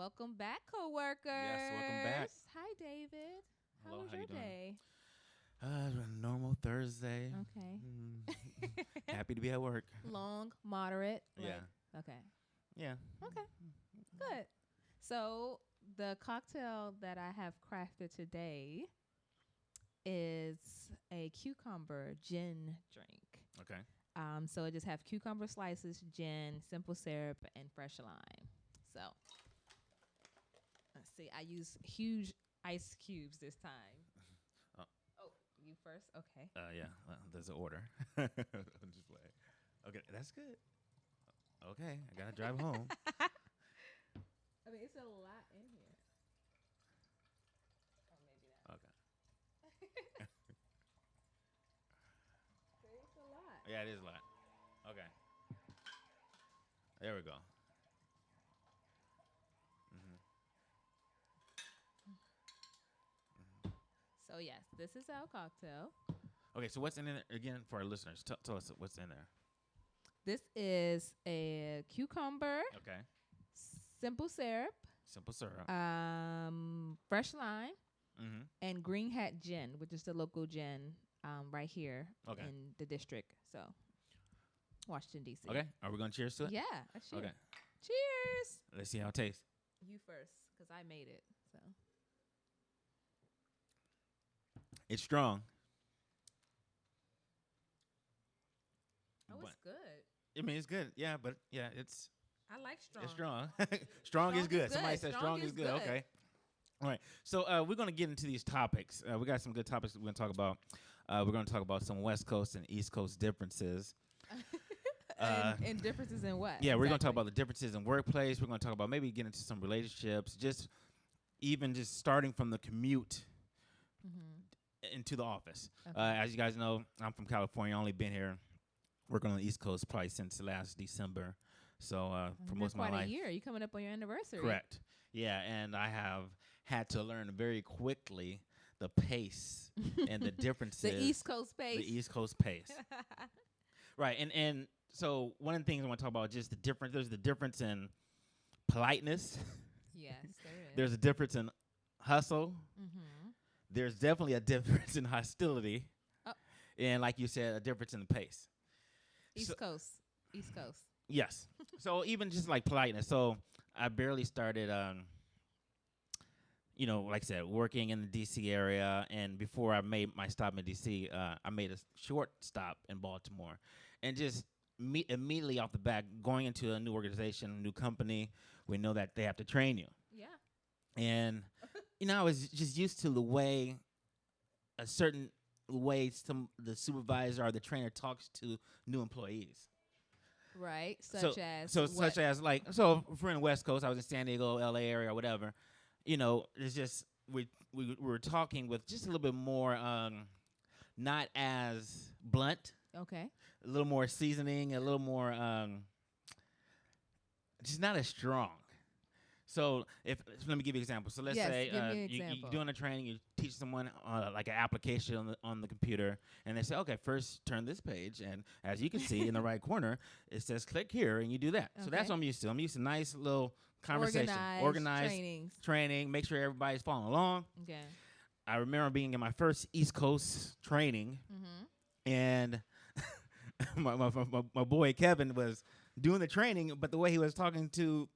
Welcome back, coworkers. Yes, welcome back. Hi, David. How Hello, was how your you doing? day? Normal Thursday. Okay. Happy to be at work. Long, moderate. Yeah. Okay. Yeah. Okay. Good. So the cocktail that I have crafted today is a cucumber gin drink. Okay. So I just have cucumber slices, gin, simple syrup, and fresh lime. So let's see. I use huge ice cubes this time. Oh. Oh, you first? Okay. Yeah. There's an order. I'm just playing. Okay, that's good. Okay, I gotta drive home. I mean, it's a lot in here. Oh, maybe that. Okay. It's a lot. Yeah, it is a lot. Okay. There we go. So yes, this is our cocktail. Okay, so what's in there again for our listeners? Tell us what's in there. This is a cucumber, Okay. simple syrup, Simple syrup. fresh lime, Mm-hmm. and Green Hat Gin, which is the local gin right here Okay. in the district. So Washington D.C. Okay. Are we gonna cheers to it? Yeah. Cheers. Okay. Cheers. Let's see how it tastes. You first, because I made it. So It's strong. it's But- good. I mean, it's good. Yeah, but yeah, it's I like strong. It's strong. Strong is good. Somebody said strong is good. good. Okay. All right. So we're going to get into these topics. We got some good topics we're going to talk about. We're going to talk about some West Coast and East Coast differences. And differences in what? Yeah, we're going to talk about the differences in workplace. We're going to talk about maybe get into some relationships, just starting from the commute into the office. Okay. As you guys know, I'm from California. Only been here working on the East Coast probably since last December. So for most of my quite life. a year. You coming up on your anniversary? Correct. Yeah, and I have had to learn very quickly the pace and the differences. The East Coast pace. The East Coast pace. Right, and so one of the things I want to talk about is just the difference. There's the difference in politeness. Yes, there is. There's a difference in hustle. Mm-hmm. There's definitely a difference in hostility. Oh. And like you said, a difference in the pace. East Coast. Yes. So even just like politeness. So I barely started, like I said, working in the D.C. area. And before I made my stop in D.C., I made a short stop in Baltimore. And just immediately off the bat, going into a new organization, a new company, we know that they have to train you. Yeah. And, I was just used to the way the supervisor or the trainer talks to new employees. Right. Such as if we're in the West Coast, I was in San Diego, LA area, or whatever. It's just we were talking with just a little bit more, not as blunt, Okay. a little more seasoning, a little more, just not as strong. So let me give you an example. So let's say give me an you're example. doing a training, you teach someone like an application on the computer, and they say, okay, first turn this page, and as you can see in the right corner, it says click here, and you do that. So that's Okay. what I'm used to. I'm used to nice little conversation, organized trainings. training, make sure everybody's following along. Okay. I remember being in my first East Coast training, and my boy Kevin was doing the training, but the way he was talking to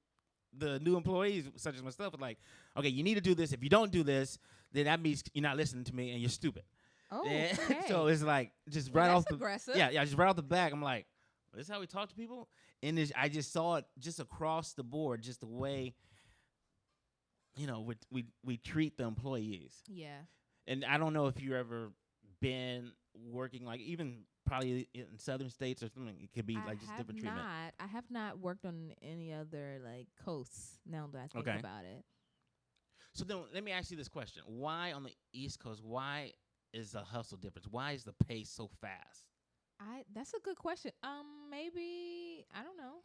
the new employees, such as myself, was like, okay, you need to do this. If you don't do this, then that means you're not listening to me and you're stupid. Oh, And okay. so it's like just Well, right that's off the aggressive. Yeah, just right off the back, I'm like, this is how we talk to people. And I just saw it just across the board, just the way, we treat the employees. Yeah. And I don't know if you've ever been working like even probably in southern states or something. It could be like just different treatment. I have not worked on any other coasts now that I think Okay. about it. So then let me ask you this question. Why on the East Coast, why is the hustle difference? Why is the pace so fast? That's a good question. Maybe I don't know.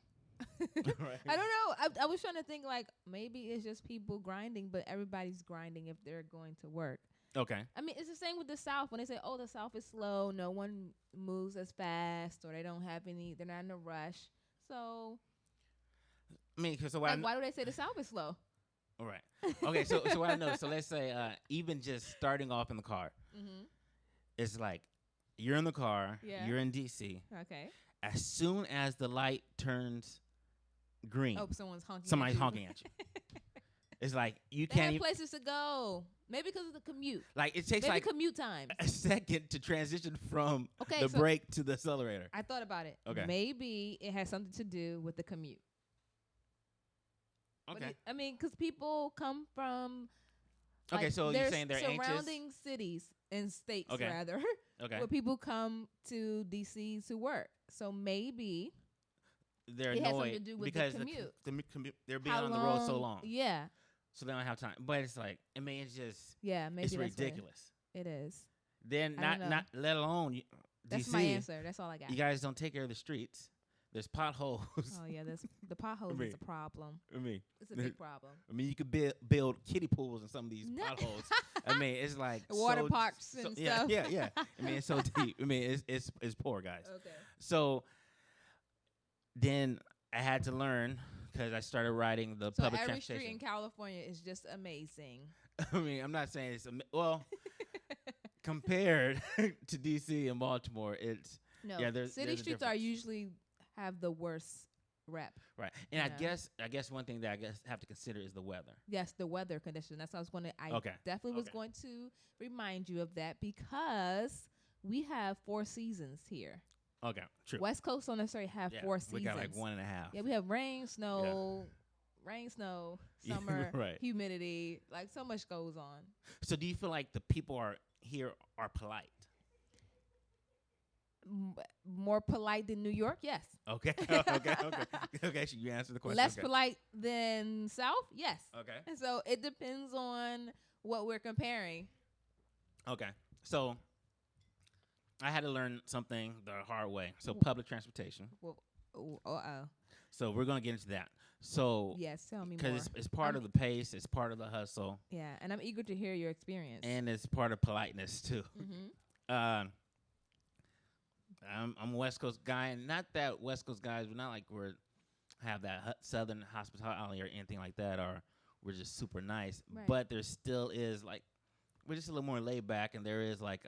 Right. I don't know. I was trying to think maybe it's just people grinding, but everybody's grinding if they're going to work. Okay. I mean, it's the same with the South. When they say, "Oh, the South is slow. No one moves as fast, or they don't have any. They're not in a rush." So, I mean, because why do they say the South is slow? All right. Okay. So what I know. So let's say even just starting off in the car, it's like you're in the car. Yeah. You're in DC. Okay. As soon as the light turns green, Oh, someone's honking. somebody's honking at you. It's like you They can't have even. places to go. Maybe because of the commute. Like it takes Maybe like commute times. a second to transition from Okay, the so brake to the accelerator. I thought about it. Okay. Maybe it has something to do with the commute. Okay. I mean, because people come from. Okay, like, so you're there's saying they're anxious? surrounding cities and states, Okay. rather, Okay. where people come to DC to work. So maybe They're it has something annoyed to do with because the commute. they're being How on the road so long, Yeah. so they don't have time. But it's like, I mean, it's just Yeah. Maybe it's that's what ridiculous. it is. Then I don't know. not let alone That's DC. my answer. That's all I got. You guys don't take care of the streets. There's potholes. Oh yeah, the potholes Me. is a problem. I mean, It's a big problem. you could build kiddie pools in some of these No. potholes. I mean, it's like Water so, parks and yeah, stuff. Yeah. I mean, it's so deep. I mean, it's poor, guys. Okay. So then I had to learn because I started riding the So public every transportation. street in California is just amazing. I mean, I'm not saying it's well compared to DC and Baltimore. It's No, Yeah, there's city a streets are difference. usually have the worst rep. right. And Yeah. I guess one thing that I guess have to consider is the weather. Yes, the weather condition. That's what I was going to. I Okay. definitely was Okay. going to remind you of that because we have 4 seasons here. Okay, true. West Coast don't necessarily have Yeah, 4 seasons. we got like 1.5. Yeah, we have rain, snow, Yeah, summer, right. humidity. Like so much goes on. So do you feel like the people here are polite? More polite than New York, yes. Okay. Okay. So you answered the question. Less okay. polite than South, yes. Okay. And so it depends on what we're comparing. Okay. So I had to learn something the hard way. So public transportation. Well, So we're gonna get into that. So yes, tell me more. because it's part of the pace, it's part of the hustle, Yeah, and I'm eager to hear your experience. and it's part of politeness too. Mm-hmm. I'm a West Coast guy, and not that West Coast guys, we're not like have that Southern hospitality or anything like that, or we're just super nice. Right. But there still is like we're just a little more laid back, and there is like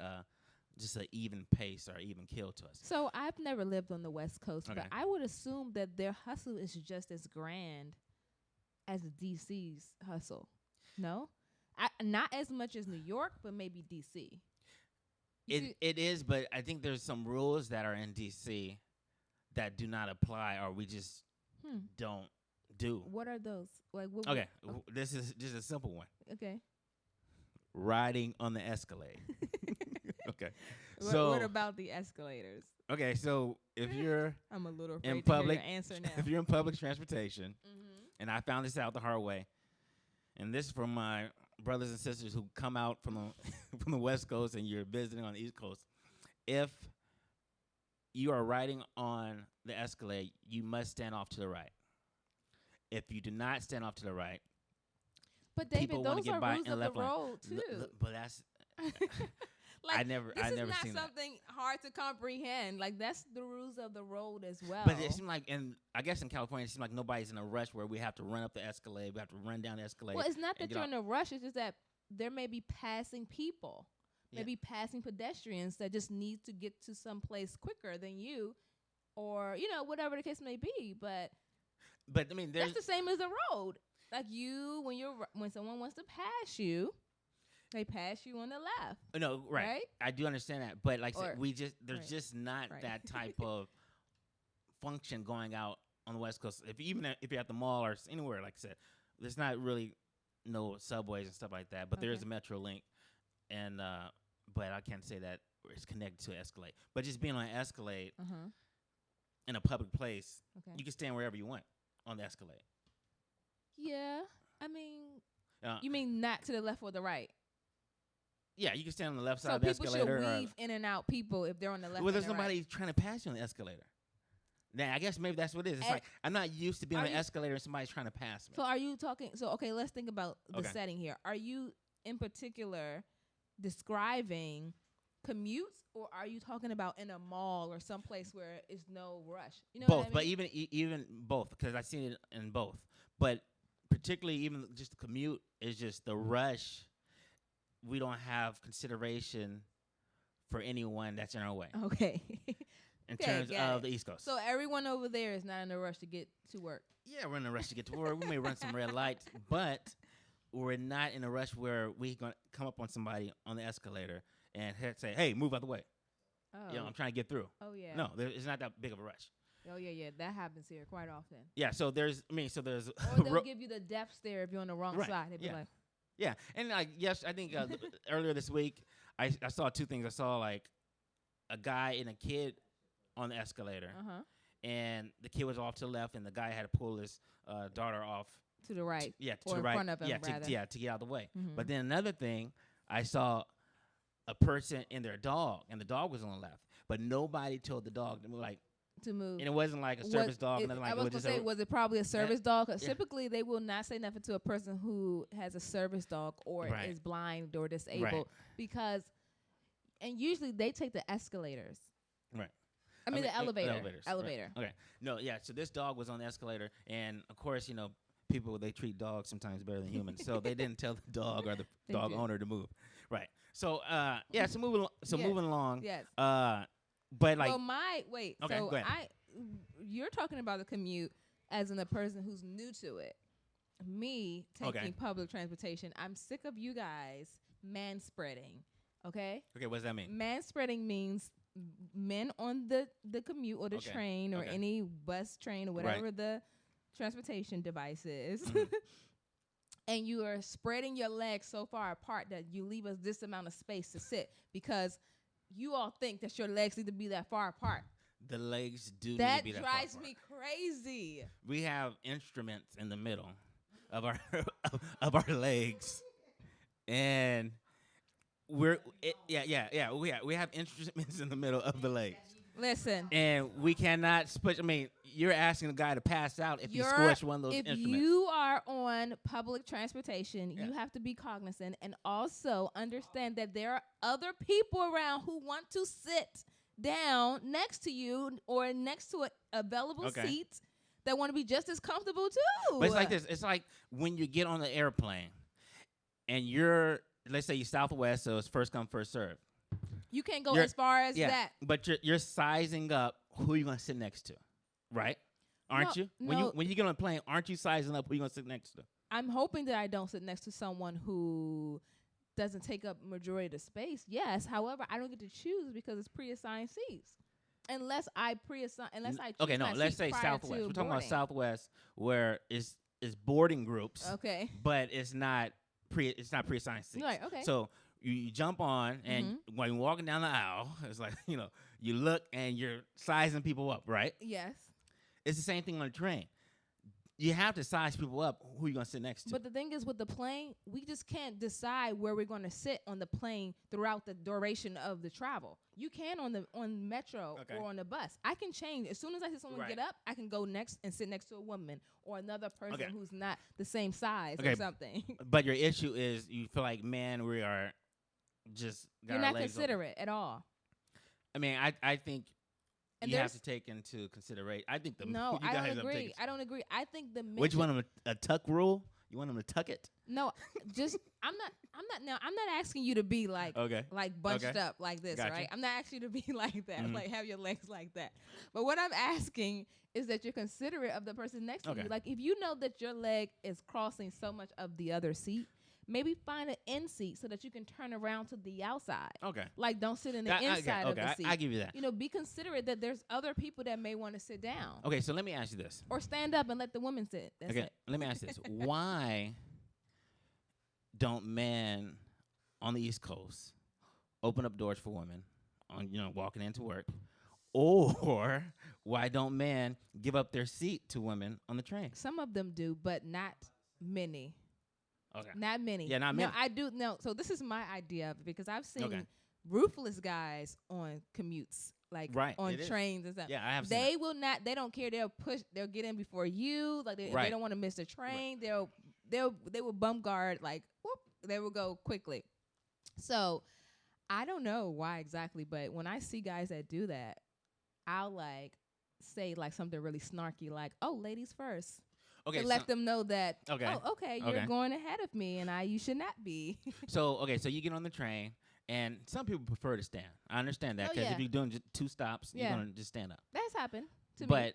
just an even pace or even kill to us. So I've never lived on the West Coast, Okay. but I would assume that their hustle is just as grand as DC's hustle. No, not as much as New York, but maybe DC. It is, but I think there's some rules that are in DC that do not apply, or we just don't do. What are those? Like what? Okay, this is just a simple one. Okay. Riding on the Escalade. Okay. What about the escalators? Okay, so if you're I'm a little afraid in to hear public, your answer now. if you're in public transportation, Mm-hmm. and I found this out the hard way, and this is from my brothers and sisters who come out from the from the West Coast and you're visiting on the East Coast, if you are riding on the Escalade, you must stand off to the right. If you do not stand off to the right, But David, people wanna those get are by rules in of the the left lane. road too. But that's Like, I never this is never not seen that. something hard to comprehend. Like that's the rules of the road as well. But it seemed like, I guess in California, it seems like nobody's in a rush where we have to run up the Escalade, we have to run down the Escalade. Well, it's not and that get you're off. in a rush. It's just that there may be passing people, Yeah. maybe passing pedestrians that just need to get to some place quicker than you, or whatever the case may be. But I mean, there's that's the same as the road. Like when someone wants to pass you, they pass you on the left. no right. Right? I do understand that, but like I said, Or- there's right. just not Right. that type of function going out on the West Coast. If you're at the mall or anywhere, like I said, there's not really no subways and stuff like that. But there is Okay. a Metro Link, and but I can't say that it's connected to Escalade. But just being on an Escalade in a public place, Okay. you can stand wherever you want on the Escalade. Yeah. I mean, Uh, you mean not to the left or the right? Yeah, you can stand on the left side So of the people escalator. should or- weave in and out people if they're on the left. Well, there's and the nobody right. trying to pass you on the escalator. Now, I guess maybe that's what it is. It's And- like I'm not used to being Are on the you- escalator and somebody's trying to pass me. So are you talking? So okay, let's think about the Okay. setting here. Are you in particular describing commutes, or are you talking about in a mall or someplace where it's no rush? You know Both, what I mean? but even both, because I've seen it in both. But particularly even just the commute is just the rush. We don't have consideration for anyone that's in our way Okay. in Okay, terms got of it. the East Coast. So everyone over there is not in a rush to get to work. Yeah, we're in a rush to get to work. We may run some red lights, but we're not in a rush where we gonna come up on somebody on the escalator and say, "Hey, move out the way." Oh. I'm trying to get through. Oh yeah. No, it's not that big of a rush. Oh yeah. That happens here quite often. Yeah, so there's. Or they'll give you the death stare if you're on the wrong Right, side. They'll be yeah. like, Yeah, and yes, I think earlier this week I saw two things. I saw like a guy and a kid on the escalator, and the kid was off to the left, and the guy had to pull his daughter off to the right. to or the in right, front of him, yeah, rather. to get out of the way. Mhm. But then another thing, I saw a person and their dog, and the dog was on the left, but nobody told the dog to move, To move. and it wasn't like a service dog. Nothing like I was it going was to just say, was it probably a service dog? 'Cause yeah. typically, they will not say nothing to a person who has a service dog or Right. is blind or disabled Right. because, and usually they take the escalators. Right. I mean, the elevator. Elevators. Elevator. Right. Okay. No, yeah. So this dog was on the escalator, and of course, people they treat dogs sometimes better than humans, so they didn't tell the dog or the They dog did. owner to move. Right. So yeah. So moving. Yes. Moving along. Yes. But like. Well, okay, go ahead. You're talking about the commute as in a person who's new to it. Me taking public transportation, I'm sick of you guys manspreading. Okay. Okay. What does that mean? Manspreading means men on the commute or the Okay. train or Okay. any bus, train, or whatever the transportation device is. Mhm. And you are spreading your legs so far apart that you leave us this amount of space to sit because you all think that your legs need to be that far apart. The legs do That need to be that far drives apart. me crazy. We have instruments in the middle of our of our legs, and we have instruments in the middle of the legs. Listen. And we cannot push. I mean, you're asking a guy to pass out if you squish one of those If instruments. you are on public transportation, Yeah. you have to be cognizant and also understand that there are other people around who want to sit down next to you or next to an available seat that want to be just as comfortable too. But it's like this. It's like when you get on the airplane and let's say you're Southwest, so it's first come, first serve. You can't go as far as that. But you're sizing up who you're gonna sit next to, right? Aren't you? When you get on a plane, aren't you sizing up who you're gonna sit next to? I'm hoping that I don't sit next to someone who doesn't take up majority of the space. Yes, however, I don't get to choose because it's pre-assigned seats. Unless I choose Okay, no, my let's seat say prior Southwest. to We're talking about boarding. Southwest, where it's boarding groups. Okay. But it's not pre-assigned seats. Right, okay. So you jump on, and when you're walking down the aisle, it's like, you look and you're sizing people up, right? Yes. It's the same thing on the train. You have to size people up who you're going to sit next to. But the thing is, with the plane, we just can't decide where we're going to sit on the plane throughout the duration of the travel. You can on metro or on the bus. I can change. As soon as I see someone get up, I can go next and sit next to a woman or another person who's not the same size or something. But your issue is you feel like, man, we are just got You're our not legs considerate at all. I mean, I think And you have to take into consideration. I think No, you I guys don't have agree. taken- I don't agree. I think the Which one? A tuck rule? You want them to tuck it? No, just I'm not asking you to be like Okay. like bunched Okay. up like this, Gotcha. right? I'm not asking you to be like that, Mhm. like have your legs like that. But what I'm asking is that you're considerate of the person next to you. Like if you know that your leg is crossing so much of the other seat, maybe find an end seat so that you can turn around to the outside. Okay. Like don't sit in the inside of the seat. I give you that. Be considerate that there's other people that may want to sit down. Okay, so let me ask you this. Or stand up and let the woman sit. That's Okay, it. let me ask you this. Why don't men on the East Coast open up doors for women on walking into work? Or why don't men give up their seat to women on the train? Some of them do, but not many. Okay. Not many. Yeah, not many. No, I do. No, so this is my idea of it because I've seen Okay. ruthless guys on commutes, like on it is. trains and stuff. Yeah, I have seen They that. will not. They don't care. They'll get in before you. Like if they don't want to miss the train. They will bump guard. Like whoop, they will go quickly. So I don't know why exactly, but when I see guys that do that, I'll like say like something really snarky, like, "Oh, ladies first." Okay, to let them know that, okay, oh, okay, you're going ahead of me, and you should not be. So you get on the train, and some people prefer to stand. I understand that, because if you're doing just 2 stops, you're going to just stand up. That's happened to me. But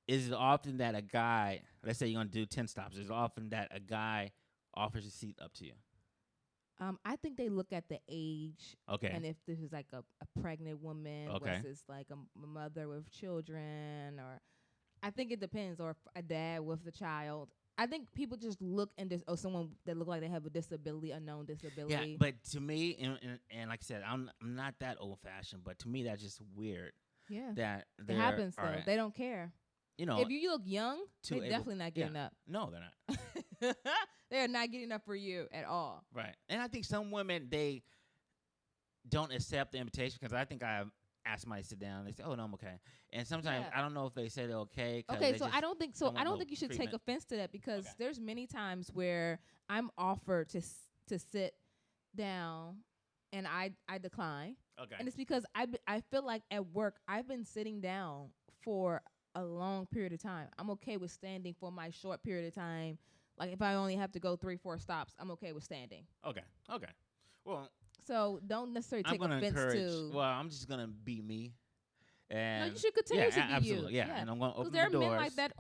is it often that a guy, let's say you're going to do 10 stops, is it often that a guy offers a seat up to you? I think they look at the age. Okay. And if this is like a pregnant woman versus like a mother with children, or I think it depends, or a dad with the child. I think people just look and someone that look like they have a disability, a known disability. Yeah, but to me, and like I said, I'm not that old fashioned, but to me that's just weird. Yeah. That it happens though. They don't care. You know, if you look young, they're definitely not getting up. No, they're not. They're not getting up for you at all. Right. And I think some women, they don't accept the invitation, because I think I asked somebody to sit down. They say, "Oh no, I'm okay." And sometimes I don't know if they say they're okay. Okay, so I don't think so. I don't think you should take offense to that, because there's many times where I'm offered to sit down, and I decline. Okay. And it's because I feel like at work I've been sitting down for a long period of time. I'm okay with standing for my short period of time. Like if I only have to go 3-4 stops, I'm okay with standing. Okay. Well, so don't necessarily take offense to. Well, I'm just gonna be me. And no, you should continue to be absolutely, you. Yeah, and I'm gonna open the doors. Because there are men like that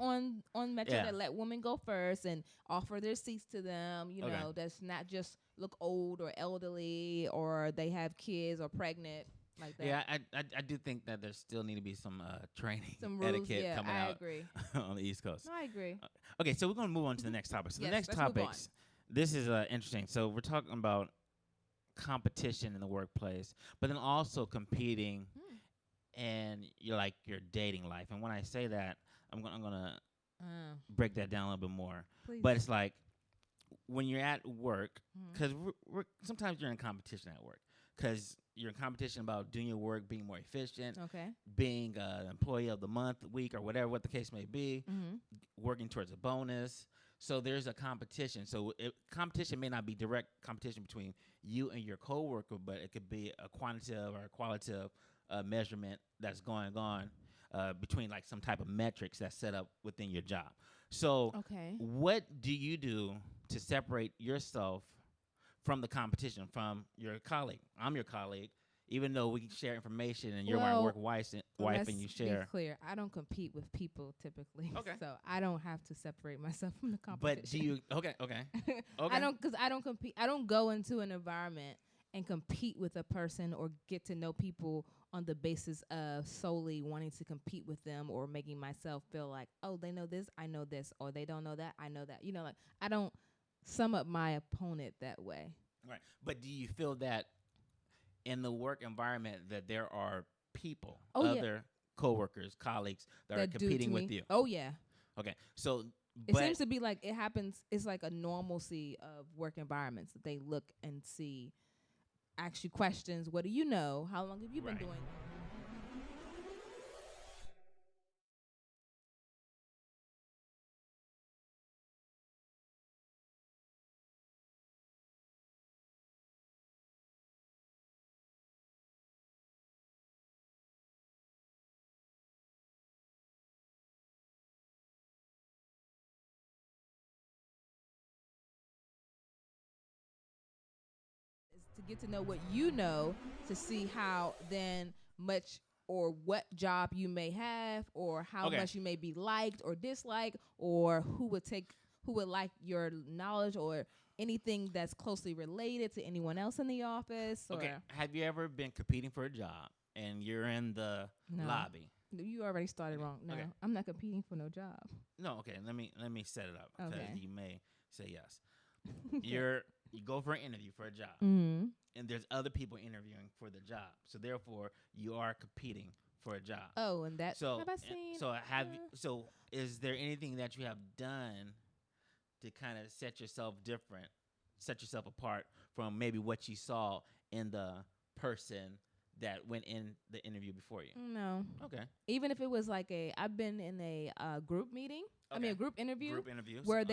on Metro that let women go first and offer their seats to them. You know, that's not just look old or elderly, or they have kids or pregnant. Like that. Yeah, I do think that there still need to be some training, some rules, etiquette coming out. I agree. On the East Coast. No, I agree. Okay, so we're going to move on to the next topic. So the next topics, this is interesting. So we're talking about competition in the workplace, but then also competing and your dating life. And when I say that, I'm gonna break that down a little bit more. Please. But it's like when you're at work, because sometimes you're in competition at work, because you're in competition about doing your work, being more efficient, being an employee of the month, week, or what the case may be, working towards a bonus. So there's a competition. So competition may not be direct competition between you and your coworker, but it could be a quantitative or a qualitative measurement that's going on between like some type of metrics that's set up within your job. So what do you do to separate yourself from the competition, from your colleague? I'm your colleague, even though we can share information and you're my work wife and you share. Be clear, I don't compete with people typically. So I don't have to separate myself from the competition. But do you? Okay. I don't, because I don't compete. I don't go into an environment and compete with a person or get to know people on the basis of solely wanting to compete with them or making myself feel like, oh, they know this, I know this, or they don't know that, I know that. You know, like I don't sum up my opponent that way. Right. But do you feel that in the work environment that there are people, other coworkers, colleagues that are competing with you? Oh, yeah. Okay. So it seems to be like it happens. It's like a normalcy of work environments that they look and see, ask you questions. What do you know? How long have you been doing that? To get to know what you know, to see how then much or what job you may have, or how much you may be liked or disliked, or who would like your knowledge, or anything that's closely related to anyone else in the office. Okay. Have you ever been competing for a job and you're in the lobby? You already started wrong. No, I'm not competing for no job. No. Okay. Let me set it up, because you may say yes. You go for an interview for a job, and there's other people interviewing for the job. So therefore, you are competing for a job. Oh, and that have I seen? So is there anything that you have done to kind of set yourself apart from maybe what you saw in the person that went in the interview before you? No. Okay. Even if it was like I've been in a group meeting. I mean, a group interview. Group interviews. Where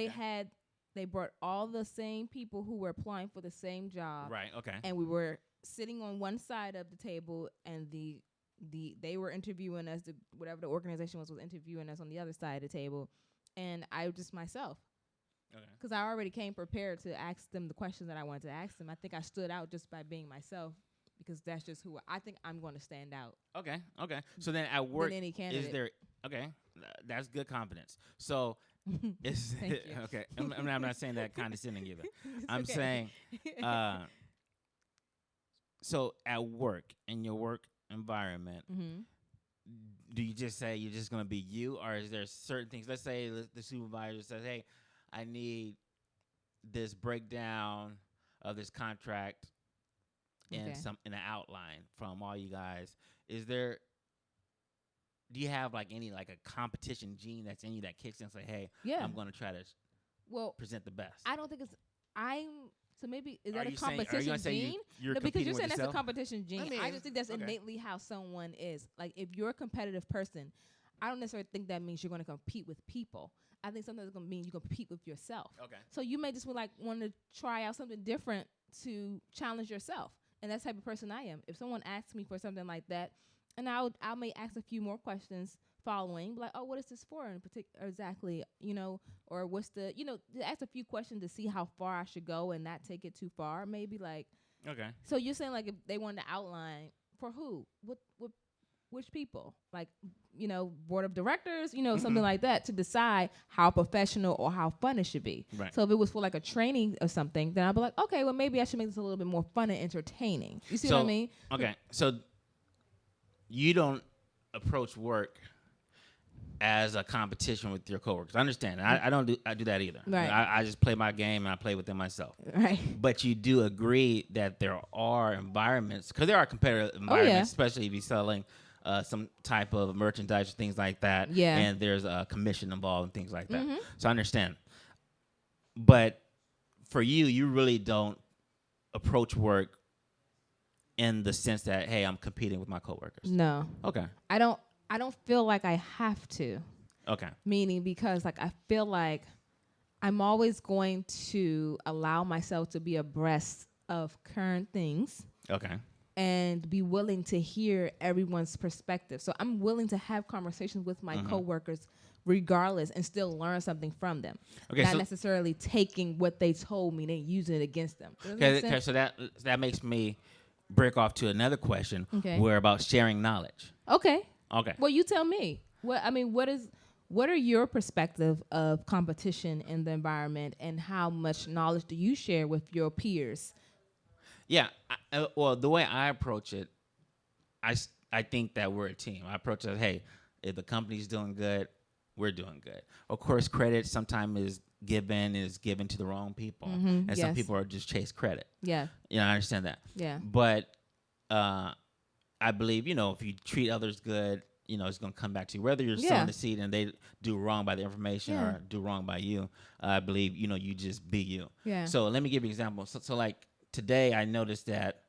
they brought all the same people who were applying for the same job. Right. Okay. And we were sitting on one side of the table, and they were interviewing us. Whatever the organization was interviewing us on the other side of the table, and I was just myself. Okay. Because I already came prepared to ask them the questions that I wanted to ask them. I think I stood out just by being myself because that's just who I think I'm going to stand out. Okay. So then at work, than any candidate. is there? Okay, that's good confidence. So is Thank you. okay. I'm not saying that condescending either. I'm okay. saying, so at work, in your work environment, do you just say you're just going to be you, or is there certain things? Let's say the supervisor says, "Hey, I need this breakdown of this contract in an outline from all you guys." Do you have like any like a competition gene that's in you that kicks in and say, "Hey, I'm going to try to present the best"? I don't think so maybe is that a saying, competition gene? You're no, because you're saying that's a competition gene. I mean, I just think that's innately how someone is. Like if you're a competitive person, I don't necessarily think that means you're going to compete with people. I think sometimes it's going to mean you compete with yourself. Okay. So you may just want to try out something different to challenge yourself. And that's the type of person I am. If someone asks me for something like that, and I may ask a few more questions following, like, oh, what is this for in particular exactly, or what's the, ask a few questions to see how far I should go and not take it too far, maybe like. Okay. So you're saying like if they wanted to outline for who, which people, like, board of directors, something like that to decide how professional or how fun it should be. Right. So if it was for like a training or something, then I'd be like, okay, well maybe I should make this a little bit more fun and entertaining. You see what I mean? Okay. So you don't approach work as a competition with your coworkers. I understand. I do that either. Right. I just play my game and I play within myself. Right. But you do agree that there are environments, because there are competitive environments, especially if you're selling some type of merchandise or things like that. Yeah. And there's a commission involved and things like that. Mm-hmm. So I understand. But for you really don't approach work in the sense that, hey, I'm competing with my coworkers. No. Okay. I don't feel like I have to. Okay. Meaning because like I feel like I'm always going to allow myself to be abreast of current things. Okay. And be willing to hear everyone's perspective. So I'm willing to have conversations with my coworkers regardless and still learn something from them. Okay, not necessarily taking what they told me and using it against them. Okay, so that makes me break off to another question where about sharing knowledge. Okay. Well, you tell me. What are your perspective of competition in the environment and how much knowledge do you share with your peers? Yeah, well, the way I approach it, I think that we're a team. I approach it, hey, if the company's doing good, we're doing good. Of course, credit sometimes is given to the wrong people, and some people are just chase credit. Yeah, I understand that. Yeah, but I believe if you treat others good, it's going to come back to you. Whether you're sowing the seed and they do wrong by the information or do wrong by you, I believe you just be you. Yeah. So let me give you an example. So like. Today, I noticed that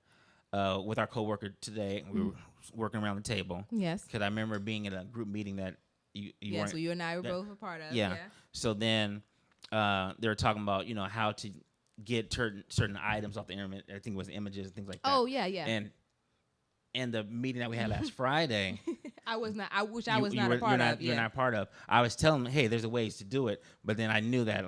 with our coworker today, we were working around the table. Yes. Because I remember being in a group meeting that you weren't. So you and I were both a part of. Yeah. So then they were talking about, how to get certain items off the internet. I think it was images and things like that. Oh, yeah. And the meeting that we had last Friday. I was not. I wish I was not a part of. You're not part of. I was telling them, hey, there's a ways to do it. But then I knew that,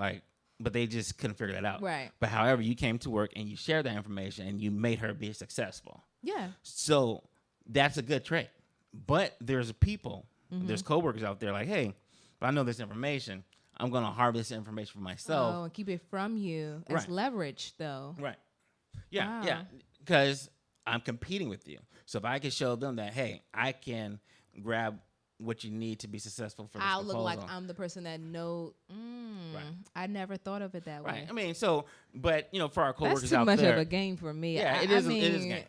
but they just couldn't figure that out. Right. But however, you came to work and you shared that information and you made her be successful. Yeah. So that's a good trait. But there's people, there's coworkers out there like, hey, if I know this information, I'm going to harvest this information for myself. Oh, and keep it from you. It's leverage, though. Right. Yeah, wow. Yeah. Because I'm competing with you. So if I can show them that, hey, I can grab what you need to be successful for this I'll proposal. look like I'm the person that knows. Right. I never thought of it that way. Right. I mean, but for our coworkers out there, that's too much of a game for me. Yeah, it is a game.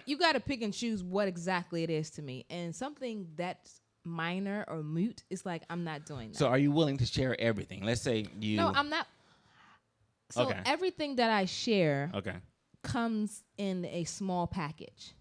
You got to pick and choose what exactly it is to me, and something that's minor or moot is like I'm not doing that. So, are you willing to share everything? Let's say you. No, I'm not. So everything that I share, comes in a small package.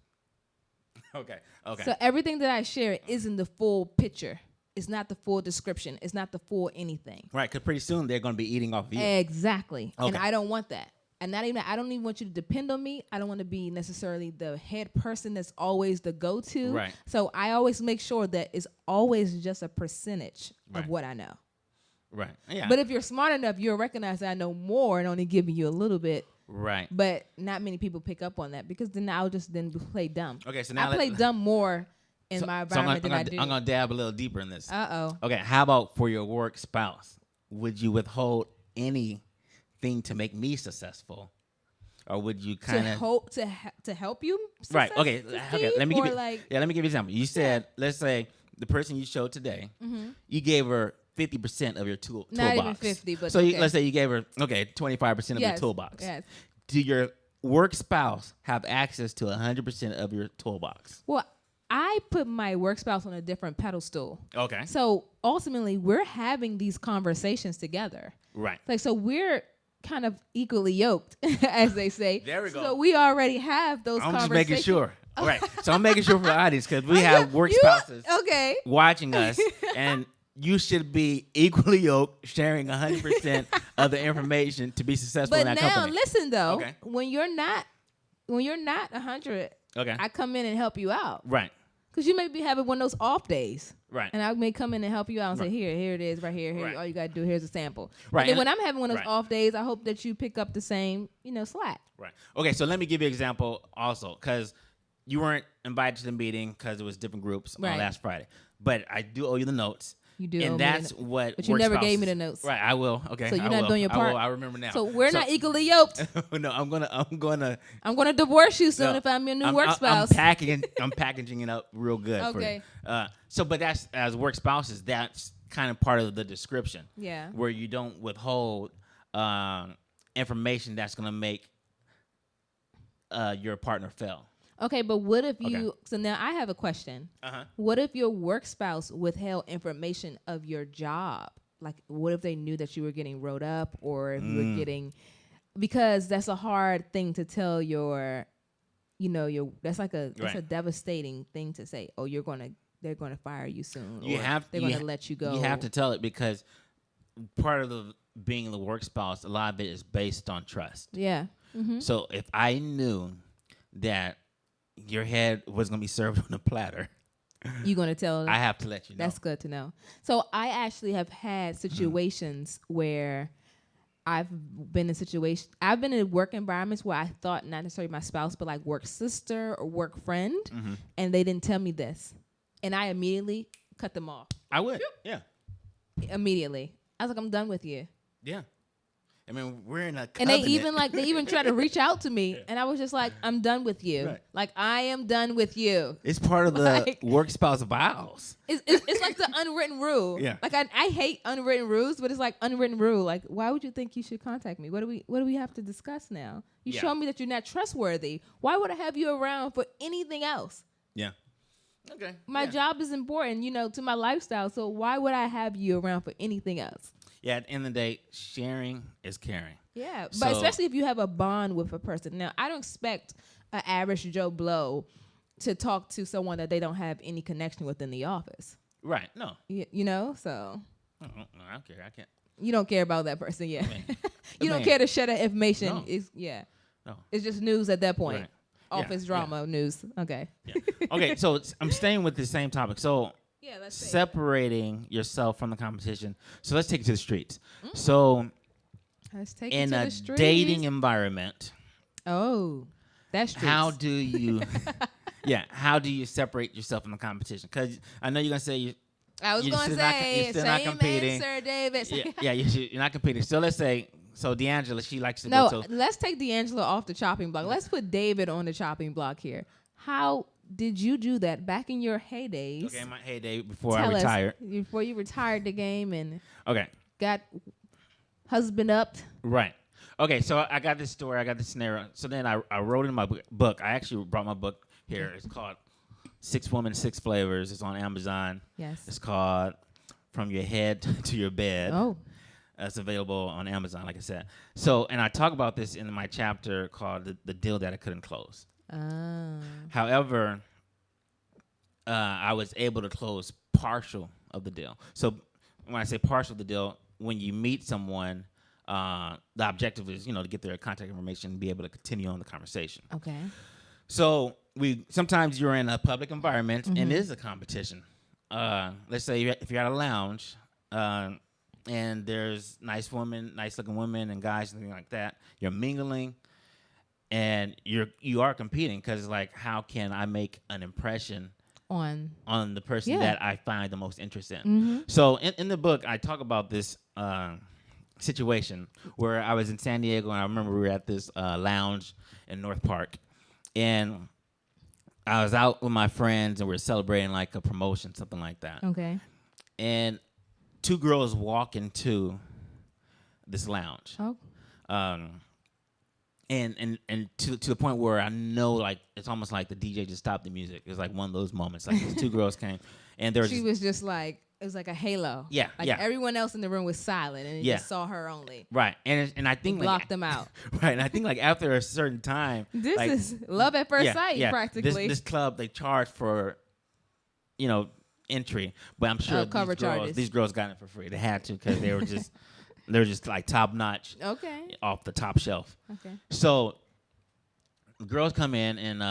Okay. So everything that I share isn't the full picture. It's not the full description. It's not the full anything. Right, because pretty soon they're going to be eating off of you. Exactly. Okay. And I don't want that. And I don't even want you to depend on me. I don't want to be necessarily the head person that's always the go-to. Right. So I always make sure that it's always just a percentage of what I know. Right. Yeah. But if you're smart enough, you'll recognize that I know more and only giving you a little bit. Right. But not many people pick up on that because then I'll just play dumb. Okay, so now I play dumb more in my environment than I do. I'm gonna dab a little deeper in this. Uh-oh. Okay, how about for your work spouse? Would you withhold anything to make me successful, or would you kind of to help you? Right. Okay. Let me give you. Like, let me give you an example. You said, let's say the person you showed today, you gave her 50% of your toolbox. Not even 50, but so let's say you gave her 25% of your toolbox. Yes. Do your work spouse have access to 100% of your toolbox? Well, I put my work spouse on a different pedestal. Okay. So ultimately, we're having these conversations together. Right. Like, so we're kind of equally yoked, as they say. There we go. So we already have those conversations. I'm just making sure. All right. So I'm making sure for the audience because we have work spouses watching us, and you should be equally yoked, sharing 100% of the information to be successful in that company. But now, listen though, when you're not 100, I come in and help you out. Right. Because you may be having one of those off days. Right. And I may come in and help you out and say, here it is, right here. Here, all you got to do, here's a sample. Right. And then when I'm having one of those off days, I hope that you pick up the same, slack. Right. Okay, so let me give you an example also, because you weren't invited to the meeting because it was different groups on last Friday. But I do owe you the notes. You do, and that's what. But you never gave me the notes, right? I will. Okay, so you're not doing your part. I remember now. So we're not equally yoked. No, I'm gonna divorce you soon if I'm your new work spouse. I'm packaging it up real good. Okay. For you. But that's as work spouses. That's kind of part of the description. Yeah. Where you don't withhold information that's gonna make your partner fail. Okay, but what if you... So now I have a question. What if your work spouse withheld information of your job? Like, what if they knew that you were getting wrote up or if you were getting... Because that's a hard thing to tell your... That's like that's a devastating thing to say. Oh, they're going to fire you soon. They're going to let you go. You have to tell it because part of being the work spouse, a lot of it is based on trust. Yeah. Mm-hmm. So if I knew that your head was going to be served on a platter, you're going to tell them? I have to let you know. That's good to know. So I actually have had situations where I've been in work environments where I thought not necessarily my spouse, but like work sister or work friend, and they didn't tell me this. And I immediately cut them off. I would, yeah. Immediately. I was like, I'm done with you. Yeah. I mean, we're in a covenant. And they even try to reach out to me, and I was just like, I'm done with you. Right. Like, I am done with you. It's part of the work spouse vows. It's like the unwritten rule. Yeah. Like I hate unwritten rules, but it's like unwritten rule. Like, why would you think you should contact me? What do we have to discuss now? You show me that you're not trustworthy. Why would I have you around for anything else? Yeah. Okay. My job is important, to my lifestyle. So why would I have you around for anything else? Yeah, at the end of the day, sharing is caring. Yeah, but especially if you have a bond with a person. Now, I don't expect an average Joe Blow to talk to someone that they don't have any connection with in the office. Right, no. So. No, I don't care. I can't. You don't care about that person, yeah. You don't care to share that information. No. No. It's just news at that point. Right. Office drama news. Okay. Yeah. Okay, so I'm staying with the same topic. So. Yeah, let's separating yourself from the competition. So let's take it to the streets. So let's take it to the streets. Dating environment. Oh, that's streets. How do you how do you separate yourself from the competition? Because I know you're going to say I was going to say you're still same not competing. Answer, David. You're not competing. So let's say D'Angela, she likes to go to. No, let's take D'Angela off the chopping block. Let's put David on the chopping block here. How did you do that back in your heydays? Okay, my heyday before I retired. Before you retired the game and got husband up. Right. Okay, so I got this story. I got this scenario. So then I wrote in my book. I actually brought my book here. It's called 6 Women, 6 Flavors. It's on Amazon. Yes. It's called From Your Head to Your Bed. Oh. It's available on Amazon, like I said. So, and I talk about this in my chapter called The Deal That I Couldn't Close. However, I was able to close partial of the deal. So when I say partial of the deal, when you meet someone, the objective is, to get their contact information and be able to continue on the conversation. Okay. So sometimes you're in a public environment and it is a competition. Let's say if you're at a lounge, and there's nice looking women and guys and things like that. You're mingling, and you are competing because like, how can I make an impression on the person that I find the most interest in? Mm-hmm. So in the book, I talk about this situation where I was in San Diego, and I remember we were at this lounge in North Park, and I was out with my friends, and we were celebrating like a promotion, something like that. Okay. And 2 girls walk into this lounge. Oh. And to the point where I know, like, it's almost like the DJ just stopped the music. It was like one of those moments. Like, these 2 girls came, and she was just like, it was like a halo. Yeah, like everyone else in the room was silent, and it just saw her only. Right, and I think blocked them out. Right, and I think like after a certain time, this like, is love at first sight, practically. This club, they charge for, entry, but I'm sure these girls got it for free. They had to because they were just. They're just like top notch, off the top shelf. Okay. So the girls come in, and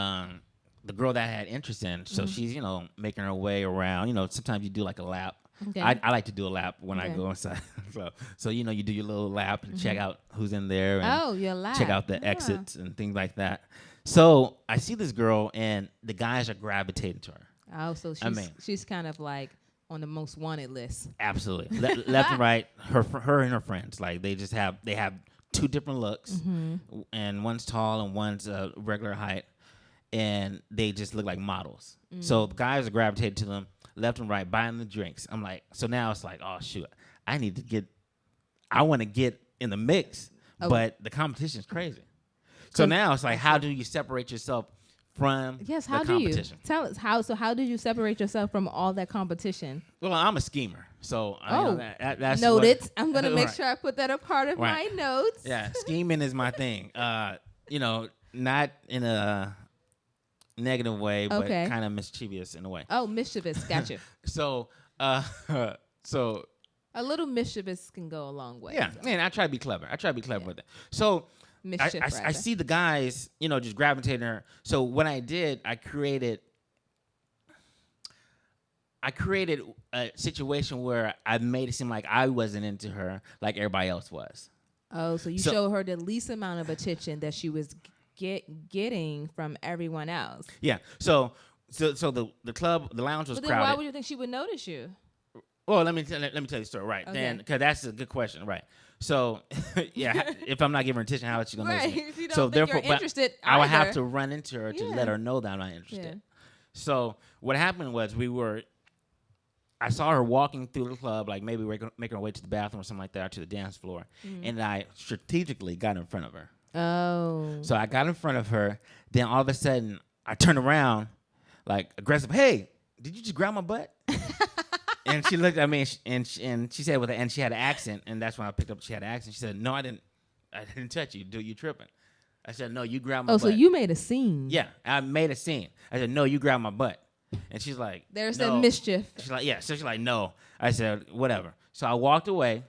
the girl that I had interest in, so she's making her way around. Sometimes you do like a lap. Okay. I like to do a lap when I go inside. so you do your little lap and check out who's in there. And your lap. Check out the exits and things like that. So I see this girl, and the guys are gravitating to her. Oh, so she's kind of like on the most wanted list. Absolutely. Left and right, her and her friends. Like they have 2 different looks, and one's tall and one's regular height, and they just look like models. So the guys are gravitated to them left and right, buying the drinks. I'm like, so now it's like, oh shoot, I want to get in the mix, but the competition is crazy. So now it's like, how do you separate yourself from the competition? Tell us how. So how did you separate yourself from all that competition? Well, I'm a schemer, so that's noted. I'm going to make sure I put that a part of my notes. Yeah, scheming is my thing. Not in a negative way, but kind of mischievous in a way. Oh, mischievous, gotcha. So a little mischievous can go a long way. Yeah, man, I try to be clever. With it. So. I see the guys, just gravitating her. So what I did, I created a situation where I made it seem like I wasn't into her like everybody else was. Oh, so you showed her the least amount of attention that she was getting from everyone else. Yeah. So the club, the lounge was crowded. But then why would you think she would notice you? Well, let me tell you the story, right? Okay. Then, because that's a good question, right? So, if I'm not giving her attention, how is she gonna notice me? If you don't think you're interested, I would have to run into her to let her know that I'm not interested. Yeah. So what happened was I saw her walking through the club, like maybe making her way to the bathroom or something like that, or to the dance floor, and I strategically got in front of her. Oh. So I got in front of her. Then all of a sudden, I turned around, like aggressive. Hey, did you just grab my butt? And she looked at me, and she said and she had an accent, and that's when I picked up. She had an accent. She said, "No, I didn't touch you. You tripping?" I said, "No, you grabbed my butt." Oh, so you made a scene? Yeah, I made a scene. I said, "No, you grabbed my butt," and she's like, "There's that mischief." She's like, "Yeah." So she's like, "No." I said, "Whatever." So I walked away,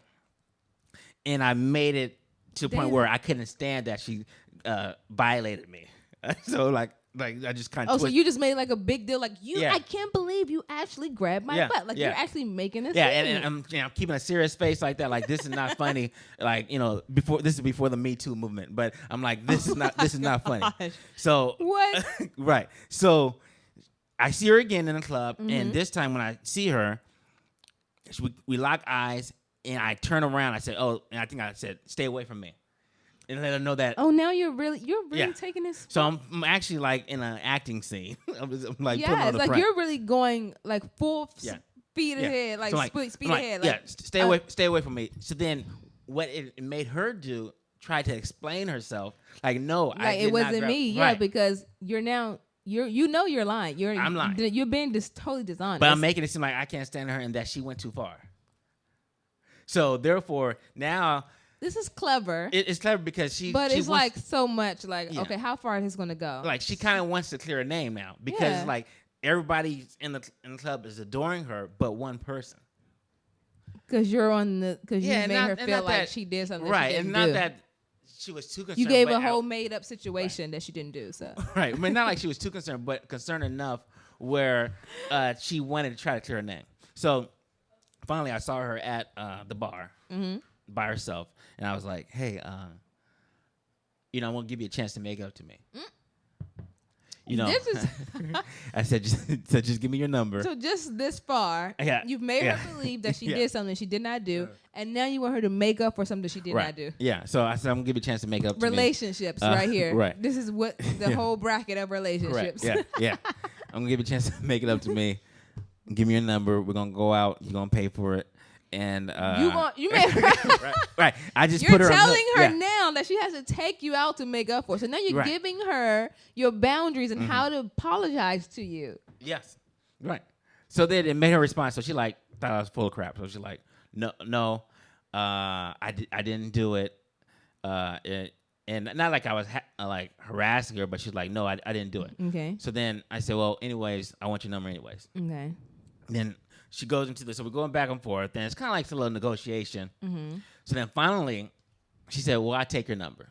and I made it to the point where I couldn't stand that she violated me. So like I just kind of. Oh, so you just made like a big deal, like you. Yeah. I can't believe you actually grabbed my butt. Like you're actually making a scene. And I'm keeping a serious face like that. Like this is not funny. Like before the Me Too movement, but I'm like this is not funny. So what? Right. So I see her again in the club, and this time when I see her, we lock eyes, and I turn around. I said, "Oh," and I think I said, "Stay away from me." And let her know that. Oh, now you're really taking this. So I'm actually like in an acting scene. I'm like putting on it's the like front. You're really going like full speed ahead, like, so speed ahead. Like, stay away from me. So then, what it made her do? Try to explain herself. Like no, like it wasn't me. Yeah, because you're now. You're lying. I'm lying. You're being totally dishonest. But I'm making it seem like I can't stand her and that she went too far. So therefore now. This is clever. It's clever because But it's like so much like, okay, how far is this going to go? Like she kind of wants to clear a name now because like everybody in the club is adoring her, but one person. Because you made her feel like she did something right, she didn't and not do. that she was too concerned. You gave a whole made up situation that she didn't do. So right, I mean not like she was too concerned, but concerned enough where she wanted to try to clear her name. So finally I saw her at the bar by herself, and I was like, hey, I want to give you a chance to make up to me. This is I said, just give me your number. So just this far, you've made her believe that she did something she did not do, and now you want her to make up for something she did not do. Yeah. So I said, I'm gonna give you a chance to make up. Relationships, right here. Right. This is what the whole bracket of relationships. Correct. Yeah. I'm gonna give you a chance to make it up to me. Give me your number. We're gonna go out. You're gonna pay for it. And you made her right. I just you're put her. telling her now that she has to take you out to make up for it. So now you're giving her your boundaries and how to apologize to you. Yes. Right. So then it made her respond. So she thought I was full of crap. So she's like, no, I didn't do it. And not like I was harassing her, but she's like, no, I didn't do it. Okay. So then I said, well, anyways, I want your number anyways. Okay. Then she goes into this. So we're going back and forth. And it's kind of like a little negotiation. Mm-hmm. So then finally, she said, well, I take your number.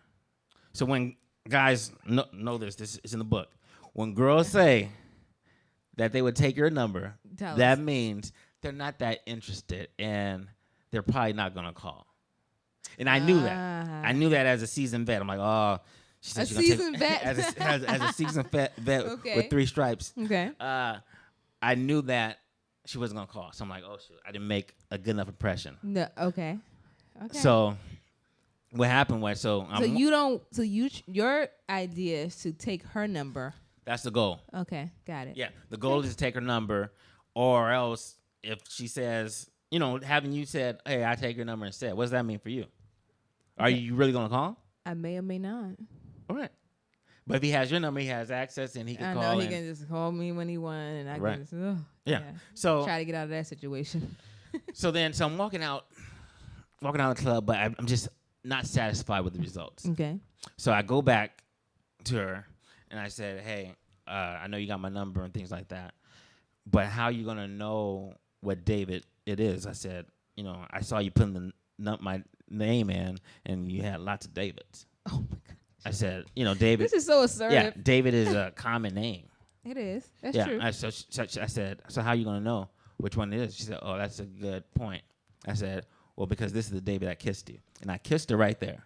So when guys know this is in the book. When girls say that they would take your number, that means they're not that interested and they're probably not going to call. And I knew that. I knew that as a seasoned vet. I'm like, oh, she said she's seasoned vet. as a seasoned vet with 3 stripes. Okay. I knew that she wasn't gonna call. So I'm like, oh shoot, I didn't make a good enough impression. No. Okay. So what happened was your idea is to take her number. That's the goal. Okay, got it. Yeah, the goal is to take her number, or else if she says, having you said, hey, I take your number instead. What does that mean for you? Are you really gonna call? I may or may not. All right. But if he has your number, he has access, and he can call. I know he can just call me when he wants, and I can just So try to get out of that situation. So I'm walking out of the club, but I'm just not satisfied with the results. Okay. So I go back to her, and I said, hey, I know you got my number and things like that, but how are you gonna know what David it is? I said, I saw you putting my name in, and you had lots of Davids. Oh my God. I said, David. This is so assertive. Yeah, David is a common name. It is. That's true. I said, so how are you going to know which one it is? She said, oh, that's a good point. I said, well, because this is the David that kissed you. And I kissed her right there.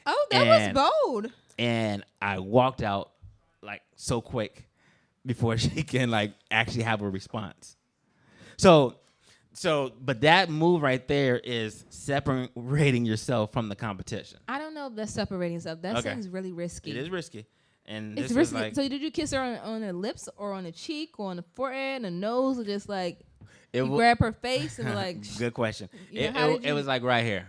Oh, that was bold. And I walked out so quick before she can actually have a response. But that move right there is separating yourself from the competition. I don't know if that's separating yourself. That seems really risky. It is risky. And it's risky. So did you kiss her on the lips or on the cheek or on the forehead, the nose, or just you grab her face and Good question. It was right here,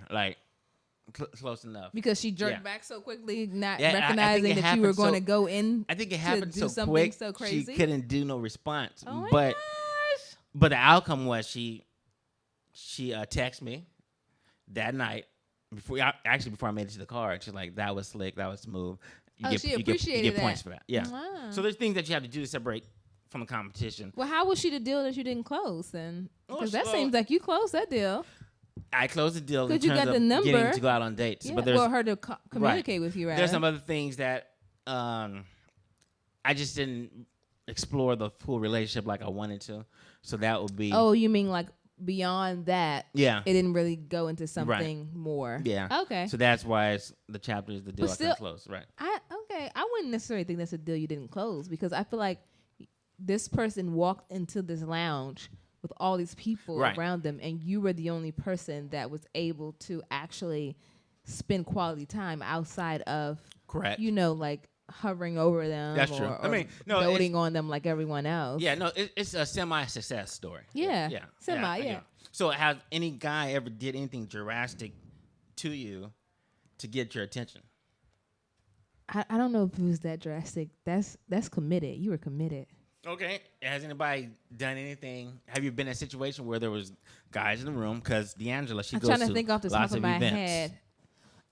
close enough. Because she jerked back so quickly, not recognizing that you were going to go in. I think it happened to do so quick, so crazy. She couldn't do no response. Oh my gosh. But the outcome was she texted me that night before I made it to the car. She's like, "That was slick. That was smooth." She appreciated you get points for that. Yeah. Wow. So there's things that you have to do to separate from the competition. Well, how was she the deal that you didn't close then? Because that seems like you closed that deal. I closed the deal because you got the number, getting to go out on dates. Yeah, but there's her to communicate with you. Right? There's some other things that I just didn't explore the full relationship like I wanted to. So that would be. Oh, you mean beyond that? Yeah. It didn't really go into something more. Yeah. Okay. So that's why the chapter is the deal I can close. Right. I wouldn't necessarily think that's a deal you didn't close because I feel like this person walked into this lounge with all these people around them, and you were the only person that was able to actually spend quality time outside of, correct, hovering over them. That's true. Or doting on them like everyone else. Yeah, no, it's a semi-success story. Yeah, semi. Yeah. So has any guy ever did anything drastic to you to get your attention? I don't know if it was that drastic. That's committed. You were committed. Okay. Has anybody done anything? Have you been in a situation where there was guys in the room? Because D'Angela, I'm trying to think off the top of my head.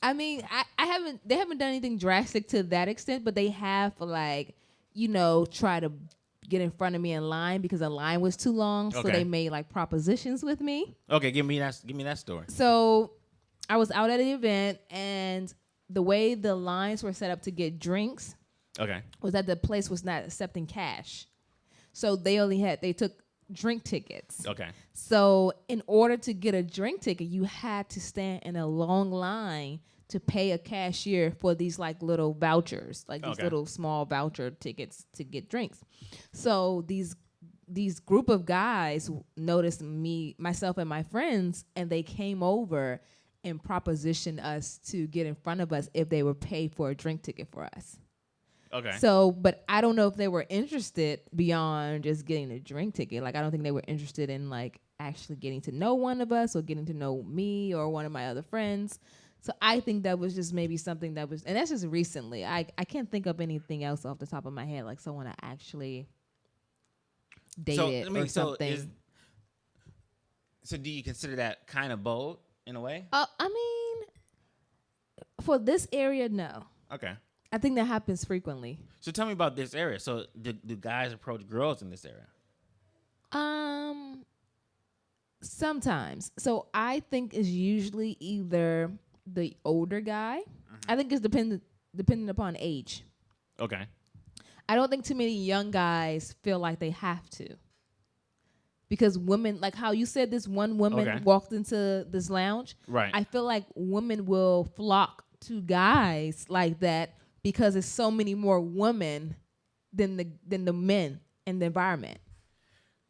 I mean, I haven't. They haven't done anything drastic to that extent, but they have try to get in front of me in line because the line was too long. Okay. So they made propositions with me. Okay, give me that story. So I was out at an event, and the way the lines were set up to get drinks, was that the place was not accepting cash. So they took drink tickets. Okay. So in order to get a drink ticket, you had to stand in a long line to pay a cashier for these like little vouchers, like these little small voucher tickets to get drinks. So these group of guys noticed myself and my friends, and they came over and propositioned us to get in front of us if they would pay for a drink ticket for us. Okay. So, but I don't know if they were interested beyond just getting a drink ticket. Like, I don't think they were interested in like actually getting to know one of us or getting to know me or one of my other friends. So I think that was just maybe something that was, and that's just recently. I can't think of anything else off the top of my head, like someone I actually dated or something. So do you consider that kind of bold in a way? I mean, for this area, no. Okay. I think that happens frequently. So tell me about this area. So do guys approach girls in this area? Sometimes. So I think it's usually either the older guy. Mm-hmm. I think it's dependent upon age. Okay. I don't think too many young guys feel like they have to. Because women, like how you said this one woman walked into this lounge. Right. I feel like women will flock to guys like that because there's so many more women than the men in the environment.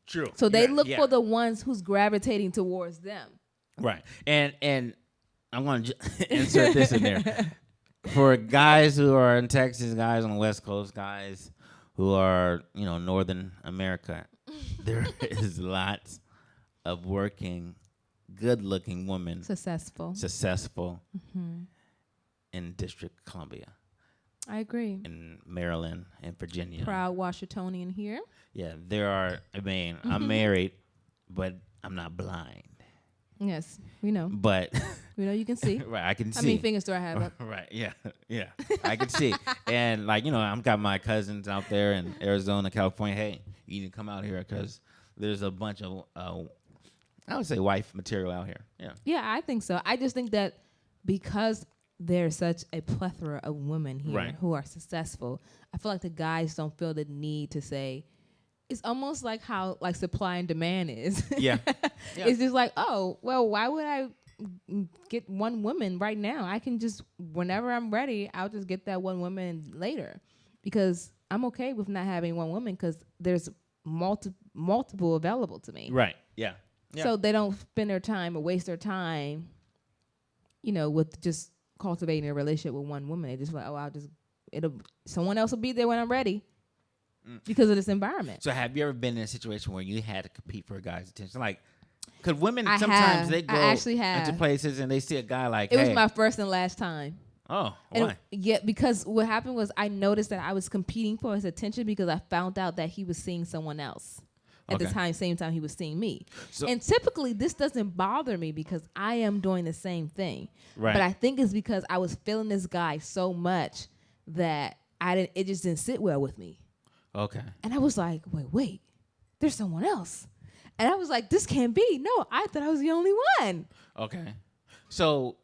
True. So they look for the ones who's gravitating towards them. Right. And I want to insert this in there. For guys who are in Texas, guys on the West Coast, guys who are, Northern America, there is lots of working, good-looking women. Successful. Mm-hmm. In District of Columbia. I agree. In Maryland and Virginia. Proud Washingtonian here. Yeah, there are, I'm married, but I'm not blind. Yes, we know. But we know you can see. Right, I can see. How many fingers do I have up? Right, yeah. I can see. And I've got my cousins out there in Arizona, California. Hey, you need to come out here because there's a bunch of, I would say, wife material out here. Yeah. Yeah, I think so. I just think that because there's such a plethora of women here who are successful, I feel like the guys don't feel the need to say. It's almost like how like supply and demand is. Yeah. It's just like, oh, well, why would I get one woman right now? I can just, whenever I'm ready, I'll just get that one woman later. Because I'm okay with not having one woman because there's multiple available to me. Right, yeah. So they don't spend their time or waste their time, with just cultivating a relationship with one woman. They just like, someone else will be there when I'm ready. Because of this environment. So have you ever been in a situation where you had to compete for a guy's attention? Like, because women sometimes they go into places and they see a guy like, It was my first and last time. Oh, why? Because what happened was I noticed that I was competing for his attention because I found out that he was seeing someone else at the same time he was seeing me. So, and typically this doesn't bother me because I am doing the same thing. Right. But I think it's because I was feeling this guy so much that it just didn't sit well with me. Okay. And I was like, wait, there's someone else. And I was like, this can't be. No, I thought I was the only one. Okay. So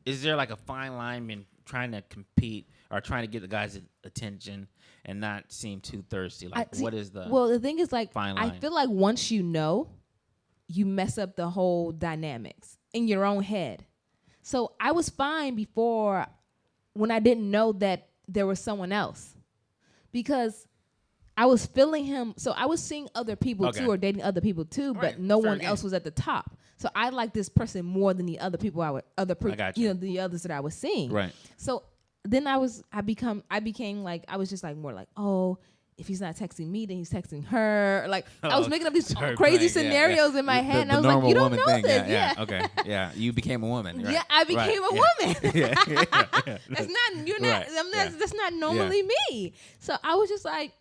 is there like a fine line in trying to compete or trying to get the guy's attention and not seem too thirsty? Like, what is the Well, the thing is, like, fine line? I feel like once you mess up the whole dynamics in your own head. So I was fine before when I didn't know that there was someone else. Because I was feeling him. So I was seeing other people too or dating other people too, but no one else was at the top. So I like this person more than the other people the others that I was seeing. Right. So then I became like, I was just like more like, oh, if he's not texting me, then he's texting her. Like I was making up these crazy scenarios in my head, and I was like, "You don't know this." Yeah. Okay. Yeah. You became a woman. Right? Yeah, I became a woman. That's not. You're not. That's not normally me. So I was just like,